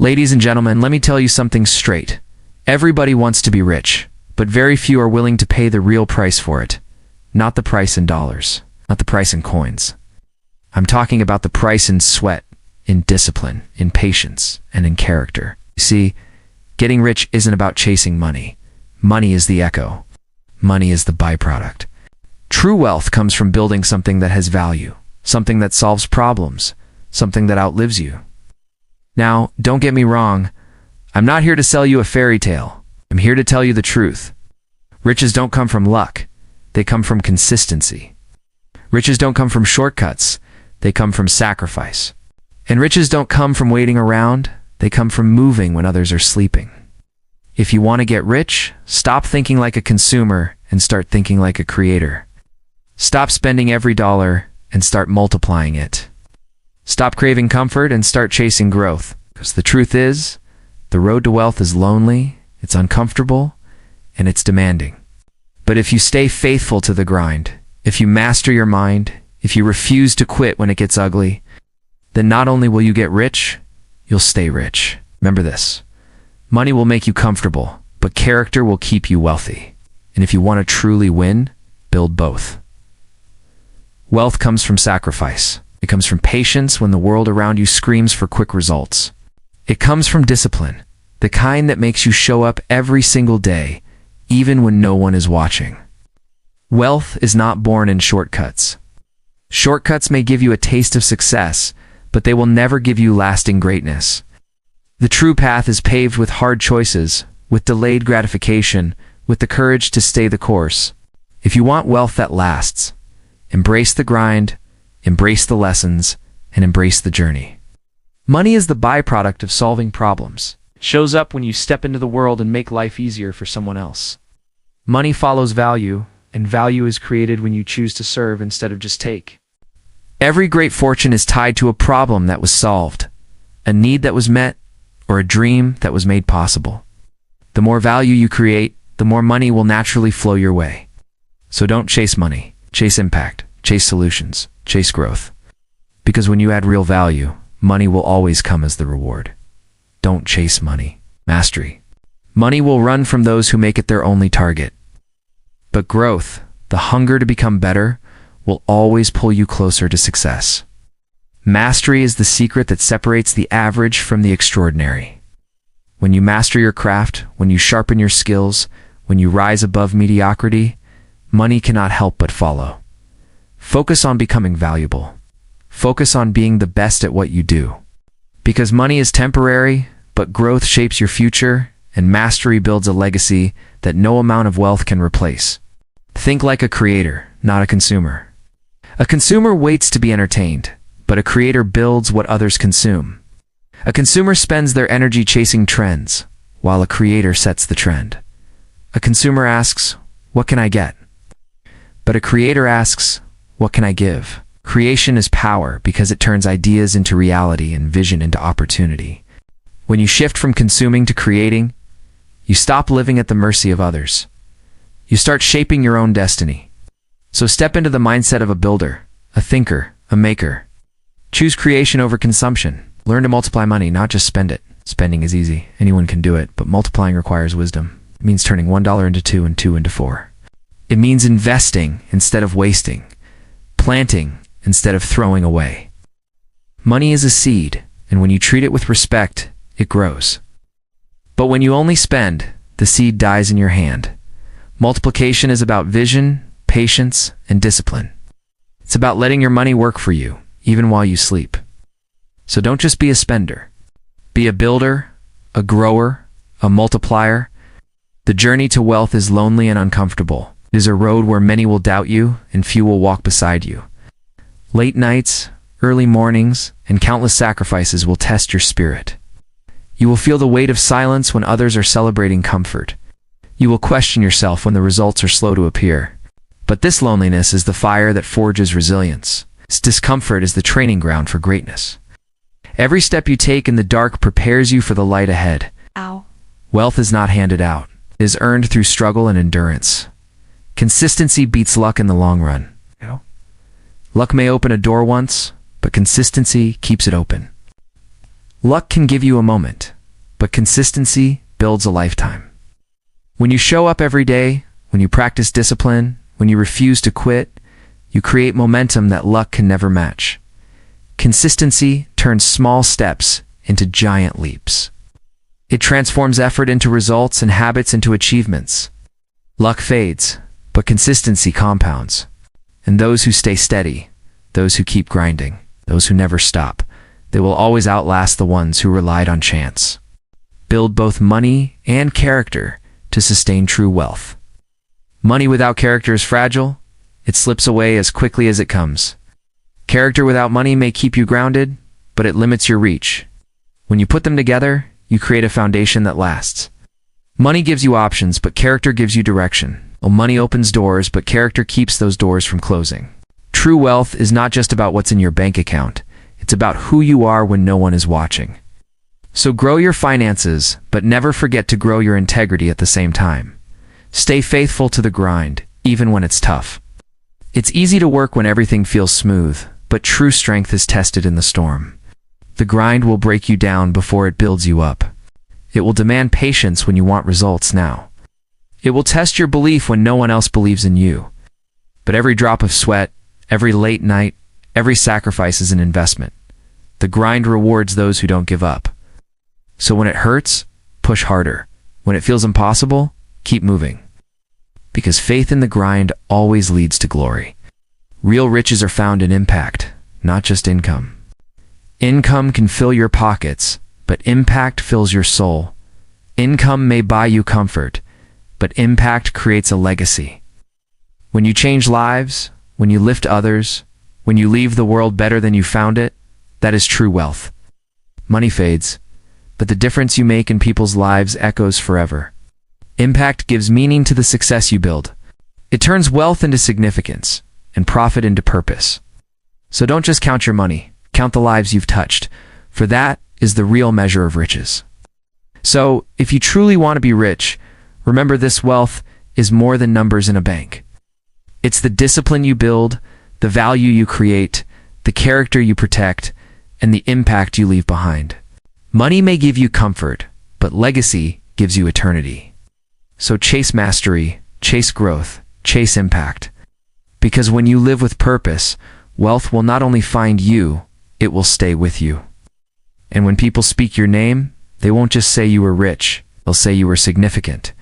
Ladies and gentlemen, let me tell you something straight. Everybody wants to be rich, but very few are willing to pay the real price for it. Not the price in dollars, not the price in coins. I'm talking about the price in sweat, in discipline, in patience, and in character. You see, getting rich isn't about chasing money. Money is the echo. Money is the byproduct. True wealth comes from building something that has value, something that solves problems, something that outlives you. Now, don't get me wrong. I'm not here to sell you a fairy tale. I'm here to tell you the truth. Riches don't come from luck. They come from consistency. Riches don't come from shortcuts. They come from sacrifice. And riches don't come from waiting around. They come from moving when others are sleeping. If you want to get rich, stop thinking like a consumer and start thinking like a creator. Stop spending every dollar and start multiplying it. Stop craving comfort and start chasing growth. Because the truth is, the road to wealth is lonely, it's uncomfortable, and it's demanding. But if you stay faithful to the grind, if you master your mind, if you refuse to quit when it gets ugly, then not only will you get rich, you'll stay rich. Remember this. Money will make you comfortable, but character will keep you wealthy. And if you want to truly win, build both. Wealth comes from sacrifice. It comes from patience when the world around you screams for quick results. It comes from discipline, the kind that makes you show up every single day, even when no one is watching. Wealth is not born in shortcuts. Shortcuts may give you a taste of success, but they will never give you lasting greatness. The true path is paved with hard choices, with delayed gratification, with the courage to stay the course. If you want wealth that lasts, embrace the grind, embrace the lessons, and embrace the journey. Money is the byproduct of solving problems. It shows up when you step into the world and make life easier for someone else. Money follows value, and value is created when you choose to serve instead of just take. Every great fortune is tied to a problem that was solved, a need that was met, or a dream that was made possible. The more value you create, the more money will naturally flow your way. So don't chase money, chase impact, chase solutions, chase growth. Because when you add real value, money will always come as the reward. Don't chase money. Mastery. Money will run from those who make it their only target. But growth, the hunger to become better, will always pull you closer to success. Mastery is the secret that separates the average from the extraordinary. When you master your craft, when you sharpen your skills, when you rise above mediocrity, money cannot help but follow. Focus on becoming valuable. Focus on being the best at what you do. Because money is temporary, but growth shapes your future, and mastery builds a legacy that no amount of wealth can replace. Think like a creator, not a consumer. A consumer waits to be entertained, but a creator builds what others consume. A consumer spends their energy chasing trends, while a creator sets the trend. A consumer asks, "What can I get?" But a creator asks, "What can I give?" Creation is power because it turns ideas into reality and vision into opportunity. When you shift from consuming to creating, you stop living at the mercy of others. You start shaping your own destiny. So step into the mindset of a builder, a thinker, a maker. Choose creation over consumption. Learn to multiply money, not just spend it. Spending is easy. Anyone can do it, but multiplying requires wisdom. It means turning $1 into 2 and 2 into 4. It means investing instead of wasting, planting instead of throwing away. Money is a seed, and when you treat it with respect, it grows. But when you only spend, the seed dies in your hand. Multiplication is about vision, patience, and discipline. It's about letting your money work for you, even while you sleep. So don't just be a spender. Be a builder, a grower, a multiplier. The journey to wealth is lonely and uncomfortable. It is a road where many will doubt you and few will walk beside you. Late nights, early mornings, and countless sacrifices will test your spirit. You will feel the weight of silence when others are celebrating comfort. You will question yourself when the results are slow to appear. But this loneliness is the fire that forges resilience. This discomfort is the training ground for greatness. Every step you take in the dark prepares you for the light ahead. Ow. Wealth is not handed out. It is earned through struggle and endurance. Consistency beats luck in the long run. Luck may open a door once, but consistency keeps it open. Luck can give you a moment, but consistency builds a lifetime. When you show up every day, when you practice discipline, when you refuse to quit, you create momentum that luck can never match. Consistency turns small steps into giant leaps. It transforms effort into results and habits into achievements. Luck fades, but consistency compounds. And those who stay steady, those who keep grinding, those who never stop, they will always outlast the ones who relied on chance. Build both money and character to sustain true wealth. Money without character is fragile. It slips away as quickly as it comes. Character without money may keep you grounded, but it limits your reach. When you put them together, you create a foundation that lasts. Money gives you options, but character gives you direction. Well, money opens doors, but character keeps those doors from closing. True wealth is not just about what's in your bank account. It's about who you are when no one is watching. So grow your finances, but never forget to grow your integrity at the same time. Stay faithful to the grind, even when it's tough. It's easy to work when everything feels smooth, but true strength is tested in the storm. The grind will break you down before it builds you up. It will demand patience when you want results now. It will test your belief when no one else believes in you. But every drop of sweat, every late night, every sacrifice is an investment. The grind rewards those who don't give up. So when it hurts, push harder. When it feels impossible, keep moving. Because faith in the grind always leads to glory. Real riches are found in impact, not just income. Income can fill your pockets, but impact fills your soul. Income may buy you comfort, but impact creates a legacy. When you change lives, when you lift others, when you leave the world better than you found it, that is true wealth. Money fades, but the difference you make in people's lives echoes forever. Impact gives meaning to the success you build. It turns wealth into significance and profit into purpose. So don't just count your money, count the lives you've touched, for that is the real measure of riches. So, if you truly want to be rich, remember this: wealth is more than numbers in a bank. It's the discipline you build, the value you create, the character you protect, and the impact you leave behind. Money may give you comfort, but legacy gives you eternity. So chase mastery, chase growth, chase impact. Because when you live with purpose, wealth will not only find you, it will stay with you. And when people speak your name, they won't just say you were rich, they'll say you were significant.